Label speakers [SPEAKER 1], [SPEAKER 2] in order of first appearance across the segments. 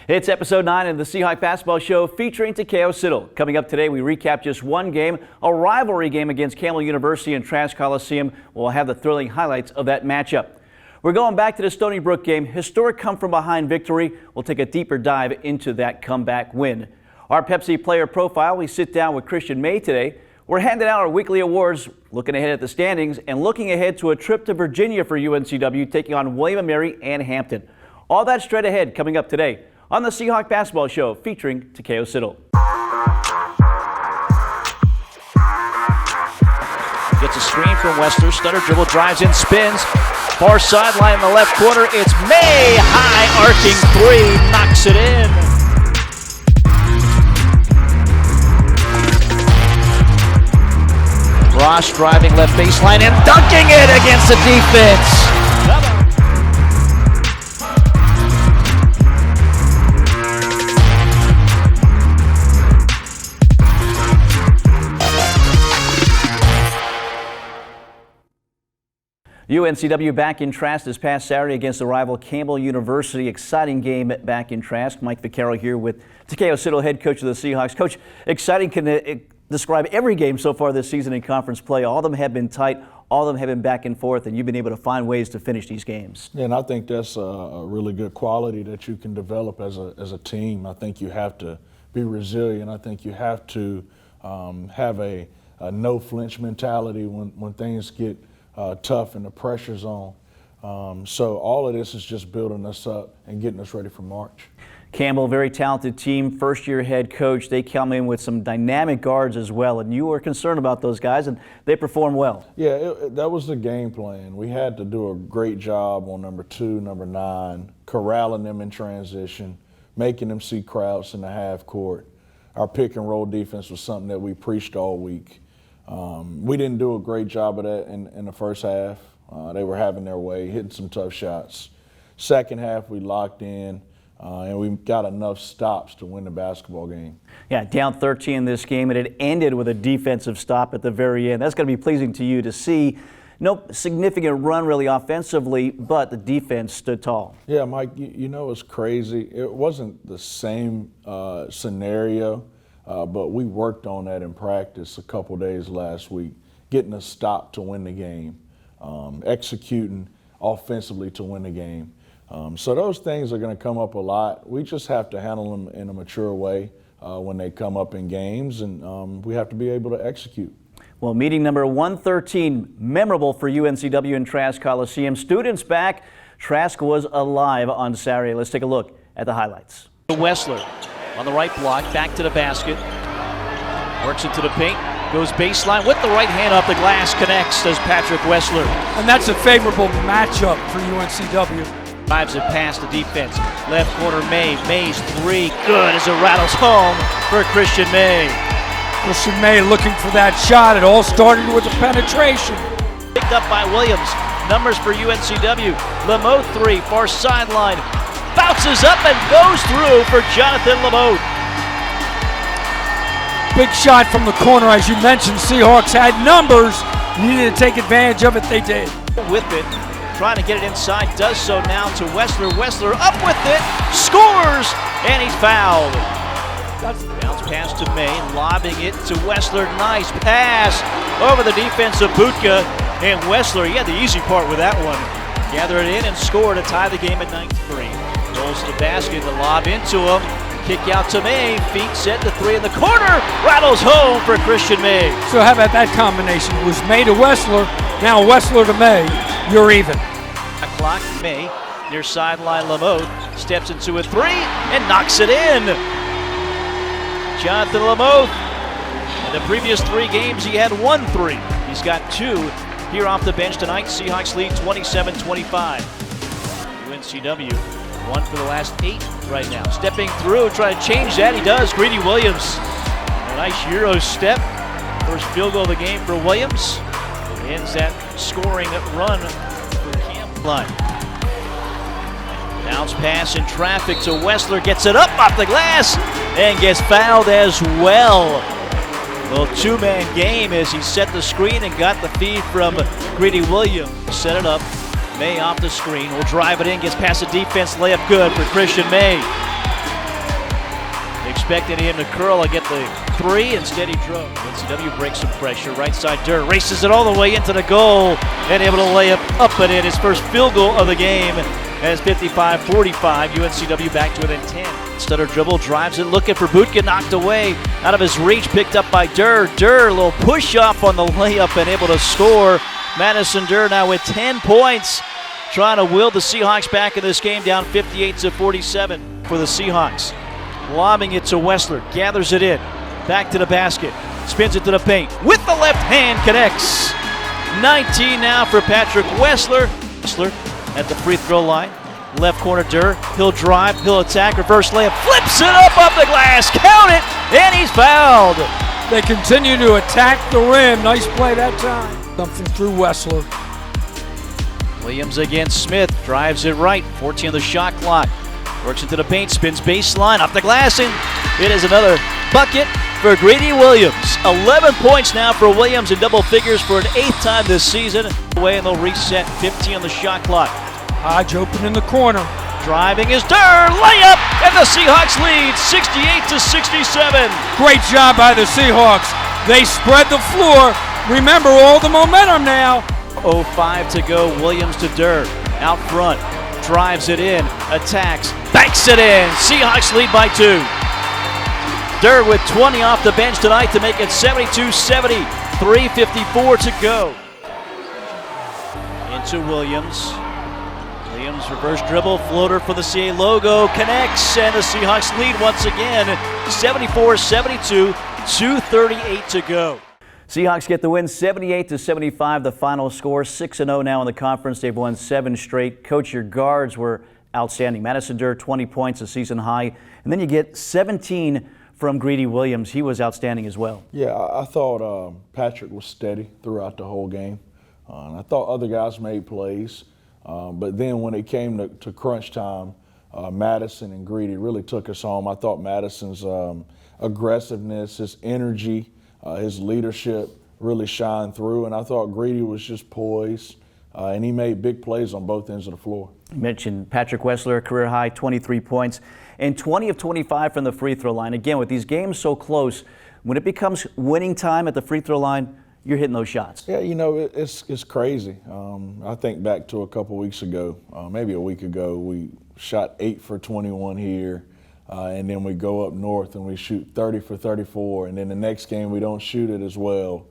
[SPEAKER 1] It's episode 9 of the Seahawk Basketball Show featuring Takeo Siddle. Coming up today, we recap just one game, a rivalry game against Campbell University and Trask Coliseum. We'll have the thrilling highlights of that matchup. We're going back to the Stony Brook game. Historic come-from-behind victory. We'll take a deeper dive into that comeback win. Our Pepsi player profile, we sit down with Christian May today. We're handing out our weekly awards, looking ahead at the standings, and looking ahead to a trip to Virginia for UNCW, taking on William & Mary and Hampton. All that straight ahead coming up today on the Seahawk Basketball Show featuring Takeo Siddle.
[SPEAKER 2] Gets a screen from Westler. Stutter dribble, drives in, spins. Far sideline in the left corner. It's May. High arcing three. Knocks it in. Ross driving left baseline and dunking it against the defense.
[SPEAKER 1] UNCW back in Trask this past Saturday against the rival Campbell University. Exciting game back in Trask. Mike Vaccaro here with Takeo Siddle, head coach of the Seahawks. Coach, exciting can describe every game so far this season in conference play. All of them have been tight. All of them have been back and forth, and you've been able to find ways to finish these games.
[SPEAKER 3] Yeah, and I think that's a really good quality that you can develop as a team. I think you have to be resilient. I think you have to have a no-flinch mentality when things get tough and the pressure's on. So all of this is just building us up and getting us ready for March.
[SPEAKER 1] Campbell, very talented team, first-year head coach. They come in with some dynamic guards as well, and you were concerned about those guys, and they performed well.
[SPEAKER 3] Yeah, that was the game plan. We had to do a great job on number 2, number 9, corralling them in transition, making them see crowds in the half court. Our pick-and-roll defense was something that we preached all week. We didn't do a great job of that in the first half. They were having their way, hitting some tough shots. Second half, we locked in, and we got enough stops to win the basketball game.
[SPEAKER 1] Yeah, down 13 in this game, and it ended with a defensive stop at the very end. That's going to be pleasing to you to see. No significant run really offensively, but the defense stood tall.
[SPEAKER 3] Yeah, Mike, you know it's crazy. It wasn't the same scenario. But we worked on that in practice a couple days last week, getting a stop to win the game, executing offensively to win the game. So those things are going to come up a lot. We just have to handle them in a mature way when they come up in games, and we have to be able to execute.
[SPEAKER 1] Well, meeting number 113, memorable for UNCW and Trask Coliseum. Students back. Trask was alive on Saturday. Let's take a look at the highlights.
[SPEAKER 2] Westler on the right block, back to the basket, works into the paint, goes baseline with the right hand off the glass, connects as Patrick Westler.
[SPEAKER 4] And that's a favorable matchup for UNCW.
[SPEAKER 2] Drives it past the defense, left corner May, May's three, good as it rattles home for Christian May.
[SPEAKER 4] Christian May looking for that shot. It all started with a penetration.
[SPEAKER 2] Picked up by Williams, numbers for UNCW, Lamotte three, far sideline, bounces up and goes through for Jonathan Lamotte.
[SPEAKER 4] Big shot from the corner, as you mentioned. Seahawks had numbers. Needed to take advantage of it. They did.
[SPEAKER 2] With it, trying to get it inside, does so now to Westler. Westler up with it, scores, and he's fouled. Bounce pass to May, lobbing it to Westler. Nice pass over the defense of Butka. And Westler, he had the easy part with that one. Gather it in and score to tie the game at 9-3. Rolls to the basket, the lob into him. Kick out to May, feet set to three in the corner. Rattles home for Christian May.
[SPEAKER 4] So how about that combination? It was May to Westler, now Westler to May. You're even.
[SPEAKER 2] Clock, May, near sideline Lamotte, steps into a three and knocks it in. Jonathan Lamotte, in the previous 3 games he had 1 3. He's got 2 here off the bench tonight. Seahawks lead 27-25. UNCW, 1 for the last 8 right now. Stepping through, trying to change that. He does. Greedy Williams. A nice Euro step. First field goal of the game for Williams. Ends that scoring run for Campbell. Bounce pass in traffic to Westler. Gets it up off the glass and gets fouled as well. Well, 2-man game as he set the screen and got the feed from Greedy Williams. Set it up. May off the screen, will drive it in, gets past the defense, layup good for Christian May. expecting him to curl and get the three. Instead, he drove. NCW breaks some pressure. Right side, Durr races it all the way into the goal and able to lay up and in. His first field goal of the game. As 55-45, UNCW back to within 10. Stutter dribble, drives it, looking for Butka, knocked away. Out of his reach, picked up by Durr. Durr, a little push off on the layup and able to score. Madison Durr now with 10 points, trying to will the Seahawks back in this game, down 58-47 for the Seahawks. Lobbing it to Wessler, gathers it in, back to the basket, spins it to the paint. With the left hand, connects. 19 now for Patrick Wessler. Wessler at the free throw line. Left corner, Durr. He'll drive, he'll attack, reverse layup, flips it up off the glass, count it, and he's fouled.
[SPEAKER 4] They continue to attack the rim. Nice play that time. Something through Wessler.
[SPEAKER 2] Williams against Smith, drives it right, 14 on the shot clock. Works into the paint, spins baseline, off the glass, and it is another bucket for Grady Williams. 11 points now for Williams in double figures for an 8th time this season. Away, and they'll reset, 15 on the shot clock.
[SPEAKER 4] Hodge open in the corner.
[SPEAKER 2] Driving is Durr, layup, and the Seahawks lead 68-67.
[SPEAKER 4] Great job by the Seahawks. They spread the floor. Remember all the momentum now.
[SPEAKER 2] 0-5 to go, Williams to Durr, out front, drives it in, attacks, banks it in. Seahawks lead by 2. Durr with 20 off the bench tonight to make it 72-70, 3:54 to go. Into Williams. Williams reverse dribble, floater for the CA logo, connects, and the Seahawks lead once again, 74-72, 2:38 to go.
[SPEAKER 1] Seahawks get the win 78-75, the final score. 6-0 now in the conference. They've won 7 straight. Coach, your guards were outstanding. Madison Durr, 20 points, a season high. And then you get 17 from Grady Williams. He was outstanding as well.
[SPEAKER 3] Yeah, I thought Patrick was steady throughout the whole game. And I thought other guys made plays. But then when it came to crunch time, Madison and Grady really took us home. I thought Madison's aggressiveness, his energy, his leadership really shined through. And I thought Grady was just poised, and he made big plays on both ends of the floor.
[SPEAKER 1] You mentioned Patrick Wessler, career high, 23 points, and 20 of 25 from the free throw line. Again, with these games so close, when it becomes winning time at the free throw line, you're hitting those shots.
[SPEAKER 3] Yeah, you know, it's crazy. I think back to a couple weeks ago, maybe a week ago, we shot 8 for 21 here, and then we go up north and we shoot 30 for 34, and then the next game we don't shoot it as well.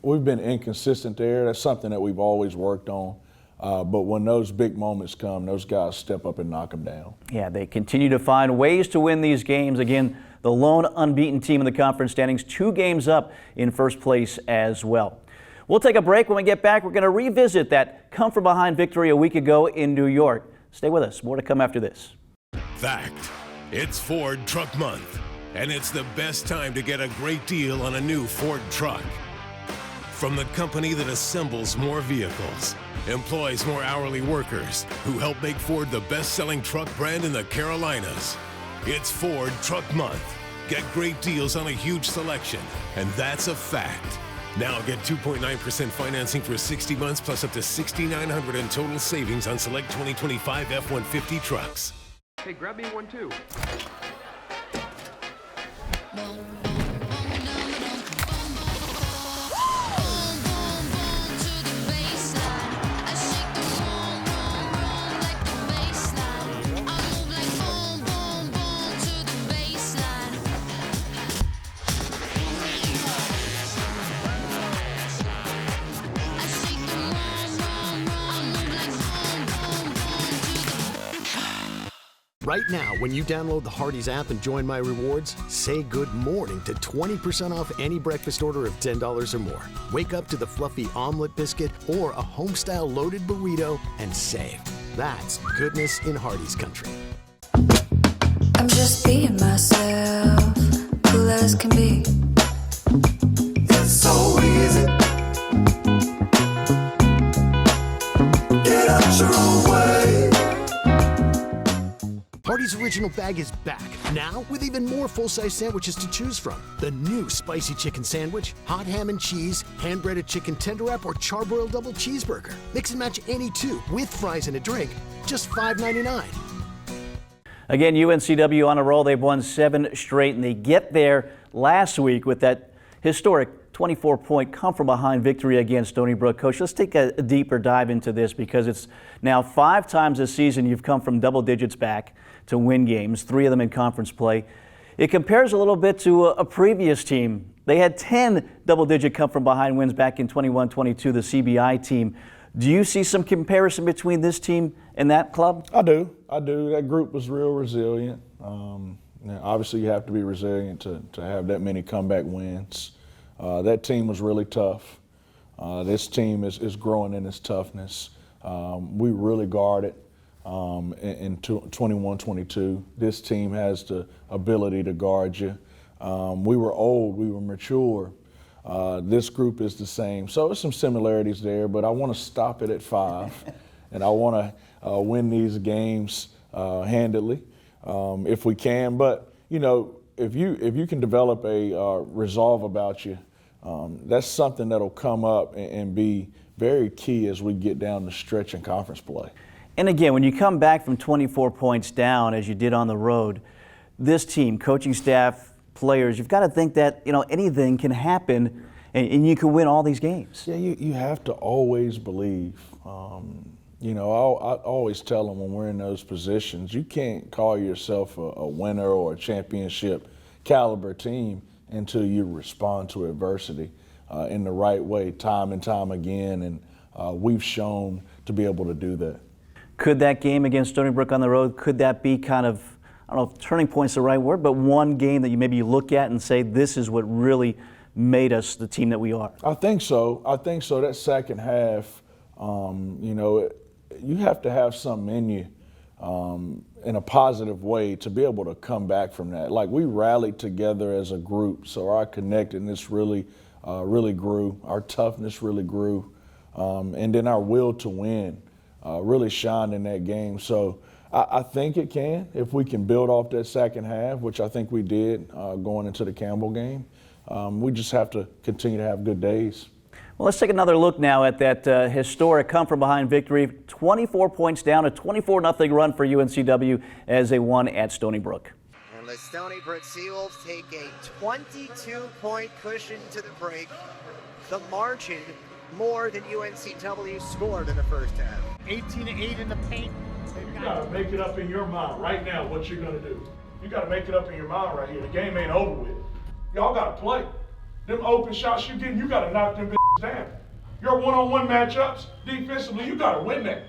[SPEAKER 3] We've been inconsistent there. That's something that we've always worked on. But when those big moments come, those guys step up and knock them down.
[SPEAKER 1] Yeah, they continue to find ways to win these games. Again, the lone unbeaten team in the conference standings, 2 games up in first place as well. We'll take a break. When we get back, we're going to revisit that come-from-behind victory a week ago in New York. Stay with us. More to come after this.
[SPEAKER 5] Fact. It's Ford Truck Month, and it's the best time to get a great deal on a new Ford truck. From the company that assembles more vehicles, employs more hourly workers, who help make Ford the best-selling truck brand in the Carolinas. It's Ford Truck Month. Get great deals on a huge selection, and that's a fact. Now get 2.9% financing for 60 months plus up to $6,900 in total savings on select 2025 F-150 trucks.
[SPEAKER 6] Hey, grab me one too.
[SPEAKER 7] Right now, when you download the Hardee's app and join My Rewards, say good morning to 20% off any breakfast order of $10 or more. Wake up to the fluffy omelet biscuit or a home-style loaded burrito and save. That's goodness in Hardee's country.
[SPEAKER 8] I'm just being myself, cool as can be.
[SPEAKER 9] It's so easy. Get out your own way.
[SPEAKER 7] Hardee's Original Bag is back, now with even more full-size sandwiches to choose from. The new Spicy Chicken Sandwich, Hot Ham and Cheese, Hand-Breaded Chicken Tender Wrap, or Charbroiled Double Cheeseburger. Mix and match any two, with fries and a drink, just $5.99.
[SPEAKER 1] Again, UNCW on a roll. They've won 7 straight, and they get there last week with that historic 24-point come-from-behind victory against Stony Brook. Coach, let's take a deeper dive into this because it's now 5 times this season you've come from double digits back to win games, 3 of them in conference play. It compares a little bit to a previous team. They had 10 double-digit come-from-behind wins back in 21-22, the CBI team. Do you see some comparison between this team and that club?
[SPEAKER 3] I do. That group was real resilient. Obviously, you have to be resilient to have that many comeback wins. That team was really tough. This team is growing in its toughness. We really guarded in 21-22. This team has the ability to guard you. We were old. We were mature. This group is the same. So there's some similarities there, but I want to stop it at 5, and I want to win these games handily if we can. But, if you can develop a resolve about you, that's something that'll come up and be very key as we get down the stretch in conference play.
[SPEAKER 1] And again, when you come back from 24 points down, as you did on the road, this team, coaching staff, players, you've got to think that, anything can happen and you can win all these games.
[SPEAKER 3] Yeah, you have to always believe. I always tell them when we're in those positions, you can't call yourself a winner or a championship caliber team until you respond to adversity in the right way time and time again, and we've shown to be able to do that.
[SPEAKER 1] Could that game against Stony Brook on the road, could that be kind of, I don't know if turning point's the right word, but one game that you maybe look at and say this is what really made us the team that we are?
[SPEAKER 3] I think so. That second half, you have to have something in you in a positive way to be able to come back from that. Like, we rallied together as a group, so our connectedness really grew. Our toughness really grew. And then our will to win really shined in that game. So I think it can, if we can build off that second half, which I think we did going into the Campbell game. We just have to continue to have good days.
[SPEAKER 1] Well, let's take another look now at that historic come-from-behind victory. 24 points down, a 24-0 run for UNCW as they won at Stony Brook.
[SPEAKER 6] And the Stony Brook Seawolves take a 22-point cushion to the break. The margin more than UNCW scored in the first half.
[SPEAKER 10] 18-8 in the paint.
[SPEAKER 11] You got to make it up in your mind right now what you're going to do. You got to make it up in your mind right here. The game ain't over with. Y'all got to play. Them open shots you getting, you got to knock them bitches down. Your one-on-one matchups, defensively, you got to win that.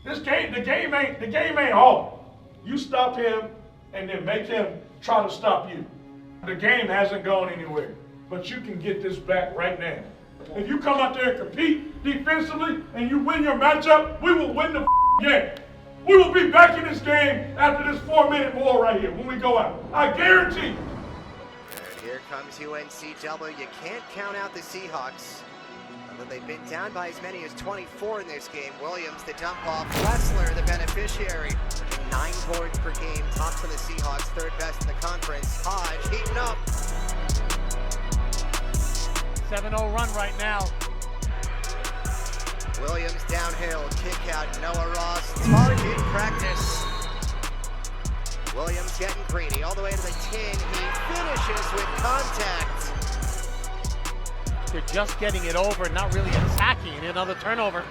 [SPEAKER 11] The game ain't hard. You stop him and then make him try to stop you. The game hasn't gone anywhere, but you can get this back right now. If you come out there and compete defensively and you win your matchup, we will win the game. We will be back in this game after this 4-minute war right here when we go out. I guarantee you.
[SPEAKER 6] Here comes UNCW. You can't count out the Seahawks. Although they've been down by as many as 24 in this game. Williams, the dump off. Wessler, the beneficiary. 9 boards per game. Tops of the Seahawks. 3rd best in the conference. Hodge heating up.
[SPEAKER 10] 7-0 run right now.
[SPEAKER 6] Williams downhill. Kick out. Noah Ross. Target practice. Williams getting greedy all the way to the 10. He finishes with contact.
[SPEAKER 10] They're just getting it over, not really attacking. Another turnover.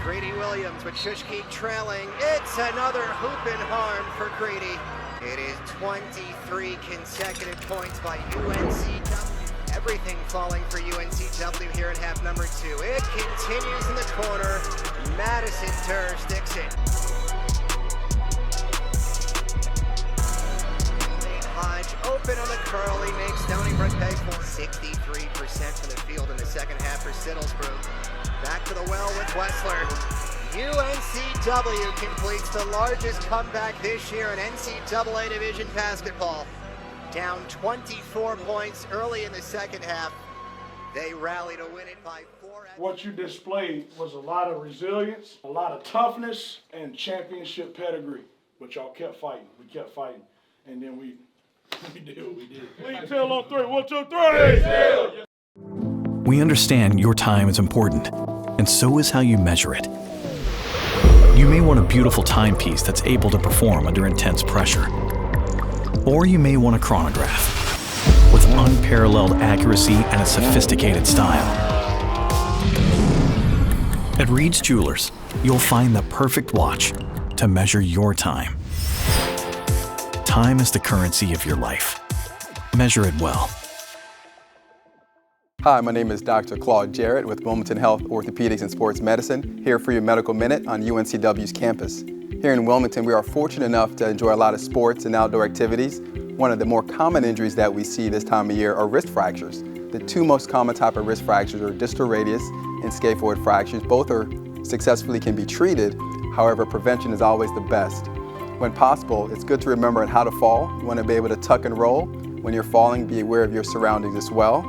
[SPEAKER 6] Greedy Williams with Shushki trailing. It's another hoop and harm for Greedy. It is 23 consecutive points by UNCW. Everything falling for UNCW here in half number 2. It continues in the corner. Madison Turr sticks it. Hodge open on the curl. He makes Stony Brook pay for 63% from the field in the second half for Siddlesbrook. Back to the well with Wessler. UNCW completes the largest comeback this year in NCAA Division basketball. Down 24 points early in the second half. They rally to win it by 4.
[SPEAKER 11] What you displayed was a lot of resilience, a lot of toughness, and championship pedigree. But y'all kept fighting. We kept fighting. And then we did what we did. Lead tail on 3. 1, 2, 3.
[SPEAKER 12] We understand your time is important, and so is how you measure it. You may want a beautiful timepiece that's able to perform under intense pressure. Or you may want a chronograph with unparalleled accuracy and a sophisticated style. At Reed's Jewelers, you'll find the perfect watch to measure your time. Time is the currency of your life. Measure it well.
[SPEAKER 13] Hi, my name is Dr. Claude Jarrett with Wilmington Health Orthopedics and Sports Medicine, here for your Medical Minute on UNCW's campus. Here in Wilmington, we are fortunate enough to enjoy a lot of sports and outdoor activities. One of the more common injuries that we see this time of year are wrist fractures. The two most common type of wrist fractures are distal radius and scaphoid fractures. Both successfully can be treated. However, prevention is always the best. When possible, it's good to remember how to fall. You want to be able to tuck and roll. When you're falling, be aware of your surroundings as well.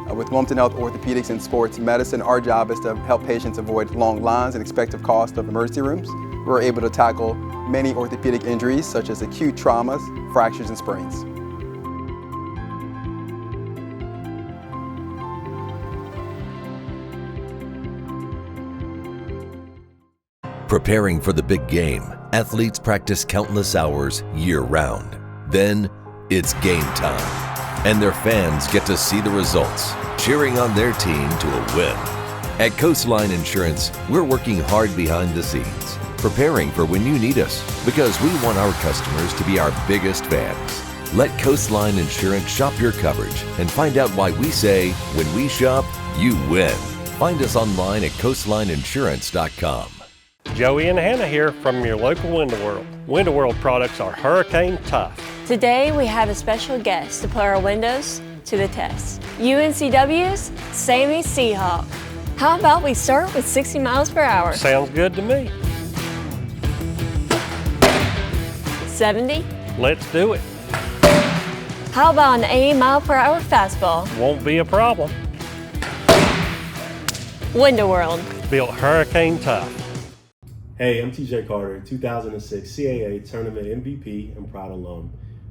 [SPEAKER 13] With Wilmington Health Orthopedics and Sports Medicine, our job is to help patients avoid long lines and expected cost of emergency rooms. We're able to tackle many orthopedic injuries such as acute traumas, fractures, and sprains.
[SPEAKER 14] Preparing for the big game, athletes practice countless hours year-round. Then, it's game time. And their fans get to see the results, cheering on their team to a win. At Coastline Insurance, we're working hard behind the scenes, preparing for when you need us, because we want our customers to be our biggest fans. Let Coastline Insurance shop your coverage and find out why we say, when we shop, you win. Find us online at coastlineinsurance.com.
[SPEAKER 15] Joey and Hannah here from your local Window World. Window World products are hurricane tough.
[SPEAKER 16] Today we have a special guest to put our windows to the test. UNCW's Sammy Seahawk. How about we start with 60 miles per hour?
[SPEAKER 15] Sounds good to me.
[SPEAKER 16] 70?
[SPEAKER 15] Let's do it.
[SPEAKER 16] How about an 80 mile per hour fastball?
[SPEAKER 15] Won't be a problem.
[SPEAKER 16] Window World.
[SPEAKER 15] Built hurricane tough.
[SPEAKER 17] Hey, I'm TJ Carter, 2006 CAA Tournament MVP and proud alum.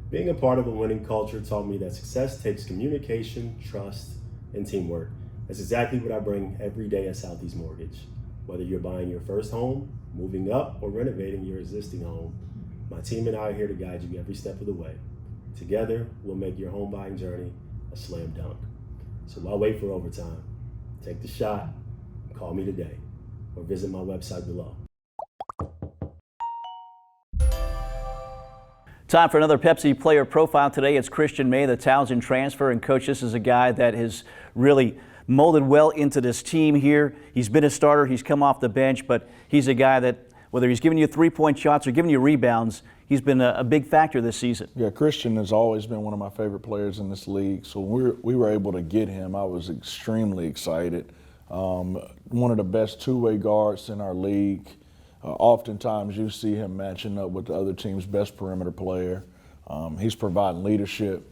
[SPEAKER 17] Being a part of a winning culture taught me that success takes communication, trust, and teamwork. That's exactly what I bring every day at Southeast Mortgage. Whether you're buying your first home, moving up, or renovating your existing home, my team and I are here to guide you every step of the way. Together, we'll make your home buying journey a slam dunk. So why wait for overtime? Take the shot, call me today, or visit my website below.
[SPEAKER 1] Time for another Pepsi player profile today. It's Christian May, the Townsend transfer. And Coach, this is a guy that has really molded well into this team here. He's been a starter. He's come off the bench, but he's a guy that, whether he's giving you three-point shots or giving you rebounds, he's been a big factor this season.
[SPEAKER 3] Yeah, Christian has always been one of my favorite players in this league. So we were able to get him. I was extremely excited. One of the best two-way guards in our league. Oftentimes you see him matching up with the other team's best perimeter player. He's providing leadership.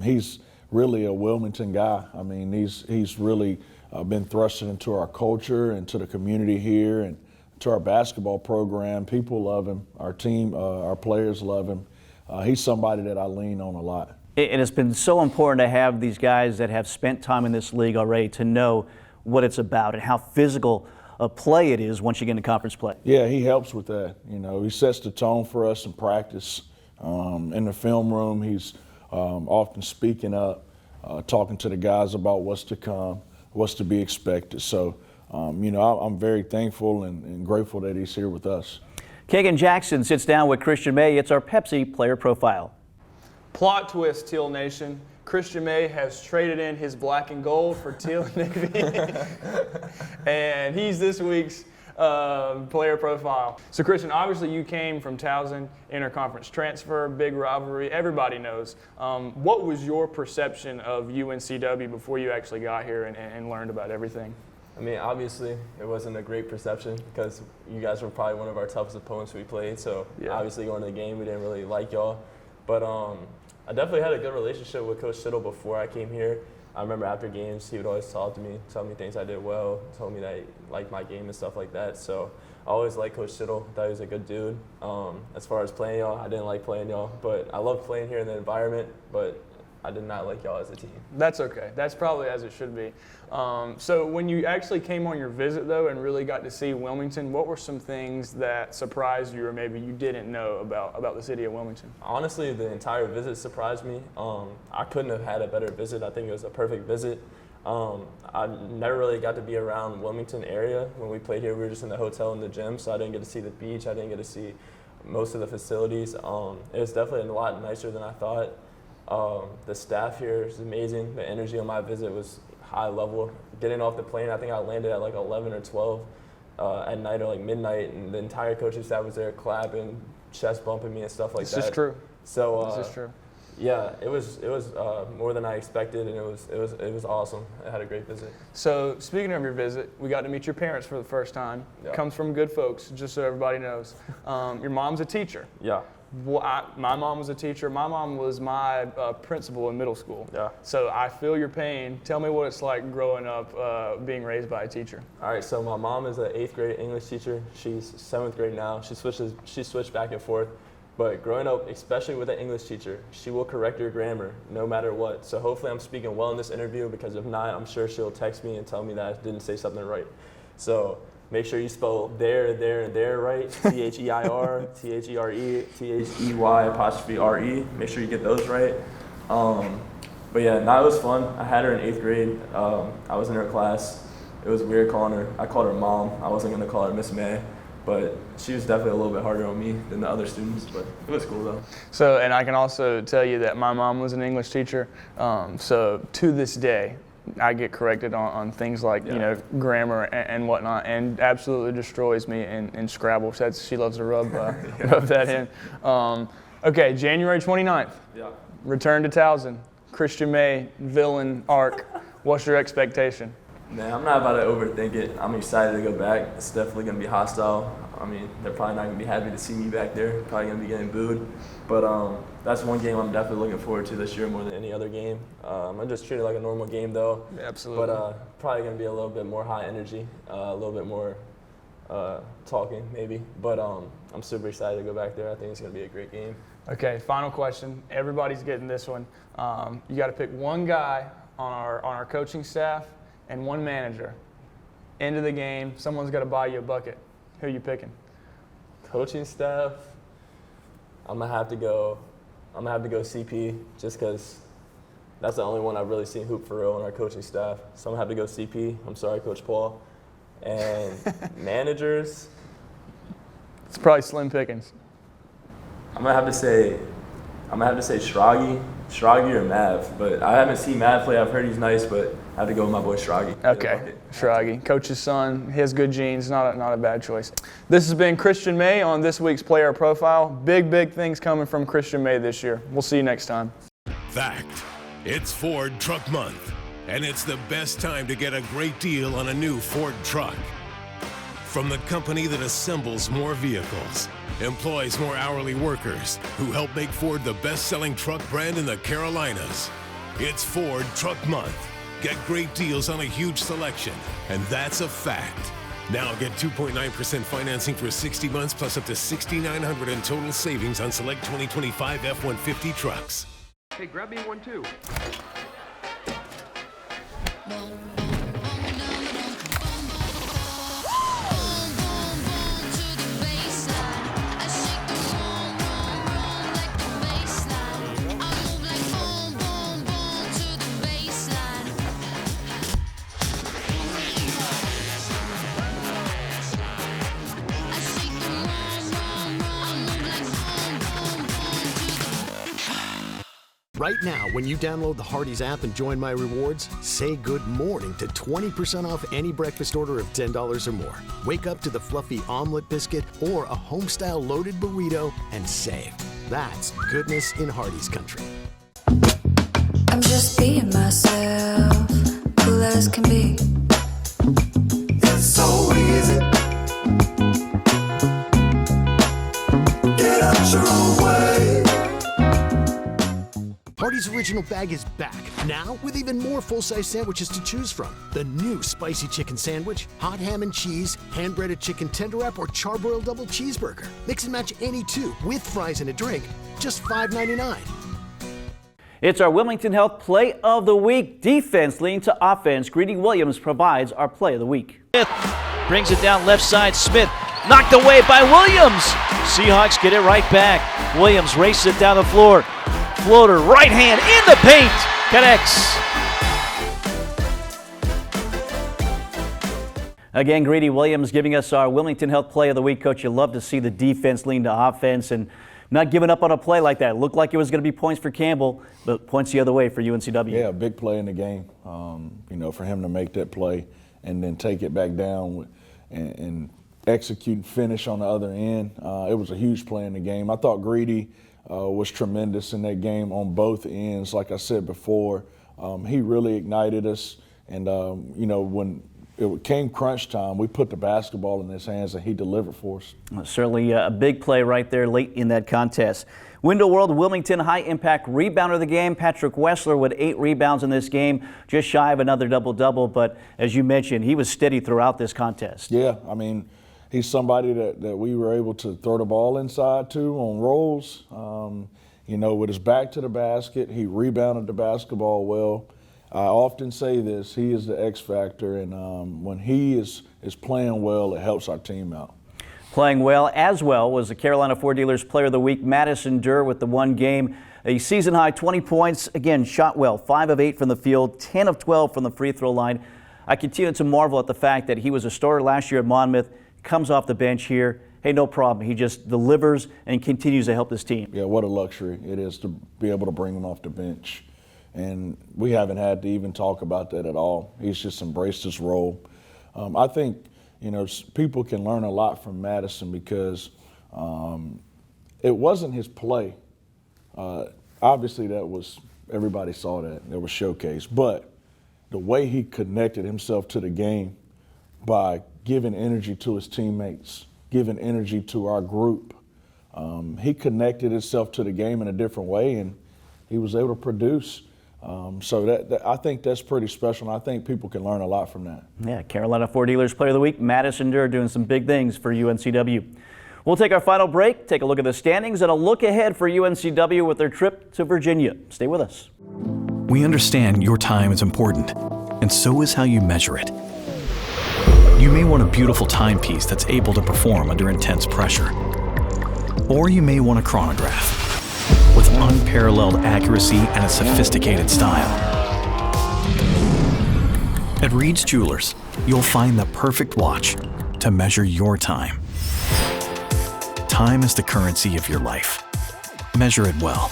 [SPEAKER 3] He's really a Wilmington guy. I mean, he's really been thrusted into our culture and to the community here and to our basketball program. People love him. Our team, our players love him. He's somebody that I lean on a lot.
[SPEAKER 1] And it's been so important to have these guys that have spent time in this league already to know what it's about and how physical a play it is once you get into conference play.
[SPEAKER 3] Yeah, he helps with that. You know, he sets the tone for us in practice. In the film room, he's often speaking up, talking to the guys about what's to come, what's to be expected. So, you know, I'm very thankful and grateful that he's here with us.
[SPEAKER 1] Kagan Jackson sits down with Christian May. It's our Pepsi player profile.
[SPEAKER 18] Plot twist, Teal Nation. Christian May has traded in his black and gold for Teal Navy. And he's this week's player profile. So Christian, obviously you came from Townsend, interconference transfer, big rivalry, everybody knows. What was your perception of UNCW before you actually got here and learned about everything?
[SPEAKER 19] I mean, obviously, it wasn't a great perception because you guys were probably one of our toughest opponents we played. So obviously going to the game, we didn't really like y'all. But I definitely had a good relationship with Coach Siddle before I came here. I remember after games, he would always talk to me, tell me things I did well, told me that he liked my game and stuff like that. So I always liked Coach Siddle, thought he was a good dude. As far as playing y'all, I didn't like playing y'all, but I loved playing here in the environment. But I did not like y'all as a team.
[SPEAKER 18] That's okay. That's probably as it should be. So when you actually came on your visit, though, and really got to see Wilmington, what were some things that surprised you or maybe you didn't know about the city of Wilmington?
[SPEAKER 19] Honestly, the entire visit surprised me. I couldn't have had a better visit. I think it was a perfect visit. I never really got to be around Wilmington area. When we played here, we were just in the hotel and the gym, so I didn't get to see the beach. I didn't get to see most of the facilities. It was definitely a lot nicer than I thought. The staff here is amazing. The energy on my visit was high level. Getting off the plane, I think I landed at like 11 or 12 at night or like midnight, and the entire coaching staff was there clapping, chest bumping me and stuff like that.
[SPEAKER 18] This is true.
[SPEAKER 19] So
[SPEAKER 18] this is true.
[SPEAKER 19] Yeah, it was more than I expected, and it was awesome. I had a great visit.
[SPEAKER 18] So speaking of your visit, we got to meet your parents for the first time.
[SPEAKER 19] Yeah.
[SPEAKER 18] Comes from good folks, just so everybody knows. Your mom's a teacher.
[SPEAKER 19] Yeah.
[SPEAKER 18] Well, my mom was a teacher. My mom was my principal in middle school.
[SPEAKER 19] Yeah.
[SPEAKER 18] So I feel your pain. Tell me what it's like growing up being raised by a teacher.
[SPEAKER 19] All right, so my mom is an 8th grade English teacher. She's 7th grade now. She switched back and forth. But growing up, especially with an English teacher, she will correct your grammar no matter what. So hopefully I'm speaking well in this interview, because if not, I'm sure she'll text me and tell me that I didn't say something right. So make sure you spell there, and there right. T-H-E-I-R, T-H-E-R-E, T-H-E-Y apostrophe R-E. Make sure you get those right. But yeah, it was fun. I had her in 8th grade. I was in her class. It was weird calling her. I called her mom. I wasn't going to call her Miss May. But she was definitely a little bit harder on me than the other students, but it was cool though.
[SPEAKER 18] So, and I can also tell you that my mom was an English teacher. So to this day, I get corrected on things like, you know, grammar and whatnot, and absolutely destroys me in Scrabble. So she loves to rub that in. Okay, January 29th.
[SPEAKER 19] Yeah.
[SPEAKER 18] Return to Towson. Christian May, villain arc. What's your expectation?
[SPEAKER 19] Man, I'm not about to overthink it. I'm excited to go back. It's definitely going to be hostile. I mean, they're probably not going to be happy to see me back there. Probably going to be getting booed. But that's one game I'm definitely looking forward to this year more than any other game. I just treat it like a normal game, though.
[SPEAKER 18] Absolutely.
[SPEAKER 19] But probably going to be a little bit more high energy, a little bit more talking, maybe. But I'm super excited to go back there. I think it's going to be a great game.
[SPEAKER 18] Okay, final question. Everybody's getting this one. You got to pick one guy on our coaching staff and one manager. End of the game, someone's got to buy you a bucket. Who are you picking?
[SPEAKER 19] Coaching staff, I'm gonna have to go CP, just because that's the only one I've really seen hoop for real on our coaching staff. So I'm gonna have to go CP. I'm sorry, Coach Paul. And managers,
[SPEAKER 18] it's probably slim pickings.
[SPEAKER 19] I'm gonna have to say Shraggy or Mav, but I haven't seen Mav play. I've heard he's nice, but I have to go with my boy Shraggy.
[SPEAKER 18] Okay, Shraggy, coach's son. He has good genes. Not a bad choice. This has been Christian May on this week's Player Profile. Big things coming from Christian May this year. We'll see you next time.
[SPEAKER 5] Fact: it's Ford Truck Month, and it's the best time to get a great deal on a new Ford truck. From the company that assembles more vehicles, employs more hourly workers, who help make Ford the best-selling truck brand in the Carolinas. It's Ford Truck Month. Get great deals on a huge selection, and that's a fact. Now get 2.9% financing for 60 months plus up to $6,900 in total savings on select 2025 F-150 trucks.
[SPEAKER 20] Hey, grab me one too.
[SPEAKER 7] Right now, when you download the Hardee's app and join My Rewards, say good morning to 20% off any breakfast order of $10 or more. Wake up to the fluffy omelet biscuit or a home-style loaded burrito and save. That's goodness in Hardee's country.
[SPEAKER 8] I'm just being myself, cool as can be.
[SPEAKER 9] It's so easy. Get out your own way.
[SPEAKER 7] Hardee's Original Bag is back, now with even more full-size sandwiches to choose from. The new spicy chicken sandwich, hot ham and cheese, hand-breaded chicken tender wrap, or charbroiled double cheeseburger. Mix and match any two with fries and a drink, just $5.99.
[SPEAKER 1] It's our Wilmington Health Play of the Week. Defense leading to offense. Greedy Williams provides our Play of the Week.
[SPEAKER 2] Smith brings it down left side. Smith knocked away by Williams. Seahawks get it right back. Williams races it down the floor. Floater, right hand in the paint. Connects.
[SPEAKER 1] Again, Greedy Williams giving us our Wilmington Health Play of the Week. Coach, you love to see the defense lean to offense and not giving up on a play like that. It looked like it was going to be points for Campbell, but points the other way for UNCW.
[SPEAKER 3] Yeah, big play in the game. For him to make that play and then take it back down and execute and finish on the other end. It was a huge play in the game. I thought Greedy was tremendous in that game on both ends. Like I said before, he really ignited us. And, when it came crunch time, we put the basketball in his hands and he delivered for us.
[SPEAKER 1] Certainly a big play right there late in that contest. Window World Wilmington high impact rebounder of the game. Patrick Wessler with 8 rebounds in this game, just shy of another double-double. But as you mentioned, he was steady throughout this contest.
[SPEAKER 3] Yeah, he's somebody that we were able to throw the ball inside to on rolls. With his back to the basket, he rebounded the basketball well. I often say this, he is the X factor, and when he is playing well, it helps our team out.
[SPEAKER 1] Playing well as well was the Carolina Ford Dealers Player of the Week, Madison Durr, with the one game. A season-high 20 points. Again, shot well, 5 of 8 from the field, 10 of 12 from the free throw line. I continue to marvel at the fact that he was a starter last year at Monmouth, comes off the bench here. Hey, no problem. He just delivers and continues to help this team.
[SPEAKER 3] Yeah, what a luxury it is to be able to bring him off the bench. And we haven't had to even talk about that at all. He's just embraced his role. I think, people can learn a lot from Madison because it wasn't his play. Obviously, everybody saw that. It was showcased. But the way he connected himself to the game by giving energy to his teammates, giving energy to our group, he connected himself to the game in a different way, and he was able to produce. So I think that's pretty special, and I think people can learn a lot from that.
[SPEAKER 1] Yeah, Carolina Ford Dealers Player of the Week, Madison Durr, doing some big things for UNCW. We'll take our final break, take a look at the standings, and a look ahead for UNCW with their trip to Virginia. Stay with us.
[SPEAKER 12] We understand your time is important, and so is how you measure it. You may want a beautiful timepiece that's able to perform under intense pressure. Or you may want a chronograph with unparalleled accuracy and a sophisticated style. At Reed's Jewelers, you'll find the perfect watch to measure your time. Time is the currency of your life. Measure it well.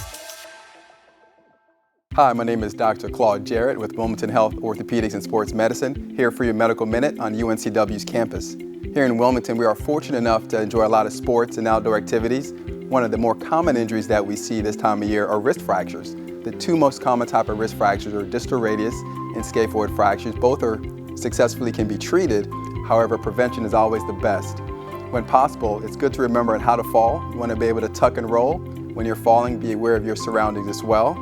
[SPEAKER 13] Hi, my name is Dr. Claude Jarrett with Wilmington Health Orthopedics and Sports Medicine, here for your Medical Minute on UNCW's campus. Here in Wilmington, we are fortunate enough to enjoy a lot of sports and outdoor activities. One of the more common injuries that we see this time of year are wrist fractures. The 2 most common type of wrist fractures are distal radius and scaphoid fractures. Both successfully can be treated. However, prevention is always the best. When possible, it's good to remember how to fall. You want to be able to tuck and roll. When you're falling, be aware of your surroundings as well.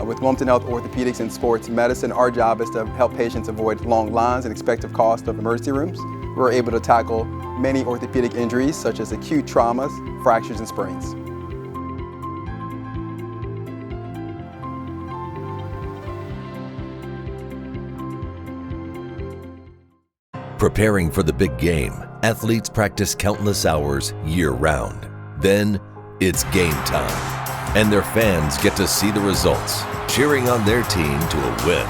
[SPEAKER 13] With Wilmington Health Orthopedics and Sports Medicine, our job is to help patients avoid long lines and expected cost of emergency rooms. We're able to tackle many orthopedic injuries such as acute traumas, fractures, and sprains.
[SPEAKER 14] Preparing for the big game, athletes practice countless hours year-round. Then, it's game time, and their fans get to see the results, cheering on their team to a win.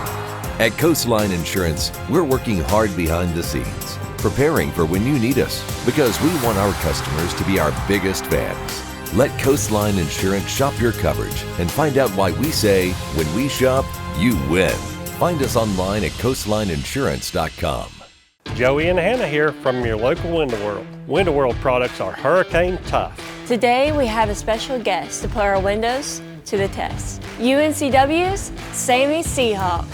[SPEAKER 14] At Coastline Insurance, we're working hard behind the scenes, preparing for when you need us, because we want our customers to be our biggest fans. Let Coastline Insurance shop your coverage and find out why we say, when we shop, you win. Find us online at coastlineinsurance.com.
[SPEAKER 15] Joey and Hannah here from your local Window World. Window World products are hurricane tough.
[SPEAKER 16] Today we have a special guest to put our windows to the test. UNCW's Sammy Seahawk.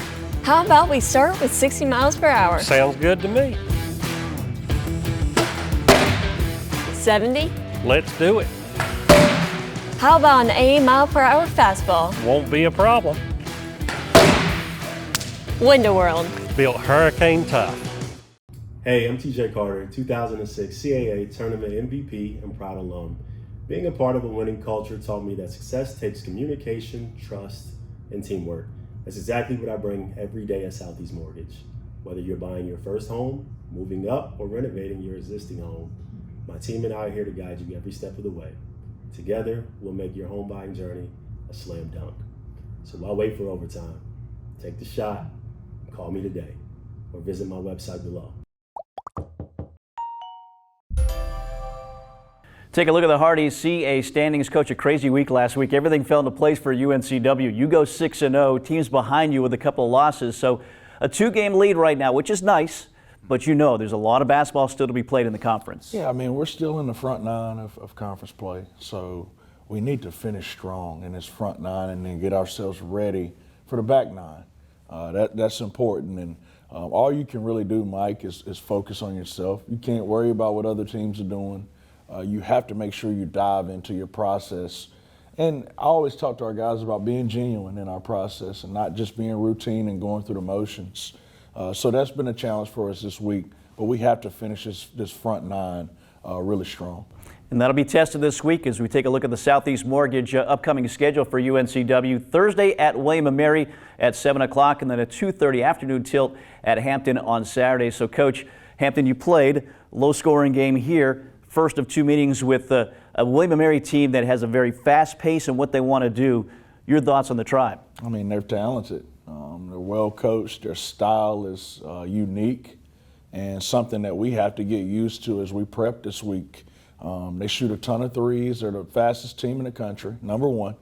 [SPEAKER 16] How about we start with 60 miles per hour?
[SPEAKER 15] Sounds good to me.
[SPEAKER 16] 70?
[SPEAKER 15] Let's do it.
[SPEAKER 16] How about an 80 mile per hour fastball?
[SPEAKER 15] Won't be a problem.
[SPEAKER 16] Window World.
[SPEAKER 15] Built hurricane tough.
[SPEAKER 17] Hey, I'm TJ Carter, 2006 CAA Tournament MVP and proud alum. Being a part of a winning culture taught me that success takes communication, trust, and teamwork. That's exactly what I bring every day at Southeast Mortgage. Whether you're buying your first home, moving up, or renovating your existing home, my team and I are here to guide you every step of the way. Together, we'll make your home buying journey a slam dunk. So why wait for overtime? Take the shot, call me today, or visit my website below.
[SPEAKER 1] Take a look at the Hardy's CA standings. Coach, a crazy week last week. Everything fell into place for UNCW. You go 6-0, teams behind you with a couple of losses. So a 2-game lead right now, which is nice, but you know there's a lot of basketball still to be played in the conference.
[SPEAKER 3] Yeah, I mean, we're still in the front 9 of conference play, so we need to finish strong in this front 9 and then get ourselves ready for the back 9. That's important, and all you can really do, Mike, is focus on yourself. You can't worry about what other teams are doing. You have to make sure you dive into your process. And I always talk to our guys about being genuine in our process and not just being routine and going through the motions. So that's been a challenge for us this week, but we have to finish this front 9 really strong.
[SPEAKER 1] And that'll be tested this week as we take a look at the Southeast Mortgage upcoming schedule for UNCW. Thursday at William & Mary at 7 o'clock and then a 2:30 afternoon tilt at Hampton on Saturday. So, Coach, Hampton, you played low-scoring game here. First of 2 meetings with a William & Mary team that has a very fast pace in what they want to do. Your thoughts on the Tribe?
[SPEAKER 3] I mean, they're talented. They're well coached. Their style is unique and something that we have to get used to as we prep this week. They shoot a ton of threes. They're the fastest team in the country, number 1.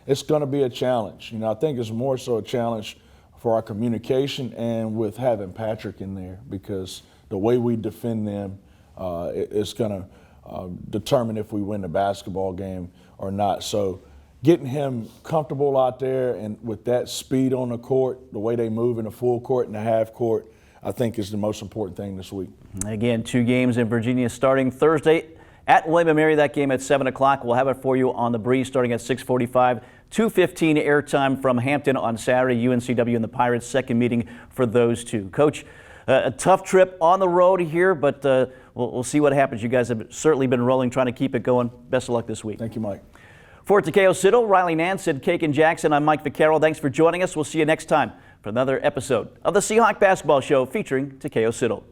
[SPEAKER 3] It's going to be a challenge. You know, I think it's more so a challenge for our communication and with having Patrick in there, because the way we defend them, it's going to determine if we win the basketball game or not. So getting him comfortable out there and with that speed on the court, the way they move in the full court and the half court, I think is the most important thing this week.
[SPEAKER 1] Again, 2 games in Virginia starting Thursday at William & Mary. That game at 7 o'clock. We'll have it for you on the Breeze starting at 6:45. 2:15 airtime from Hampton on Saturday. UNCW and the Pirates, second meeting for those two. Coach, a tough trip on the road here, but we'll see what happens. You guys have certainly been rolling, trying to keep it going. Best of luck this week.
[SPEAKER 3] Thank you, Mike.
[SPEAKER 1] For Takeo Siddle, Riley Nance, and Kaken Jackson, I'm Mike Vaccaro. Thanks for joining us. We'll see you next time for another episode of the Seahawk Basketball Show featuring Takeo Siddle.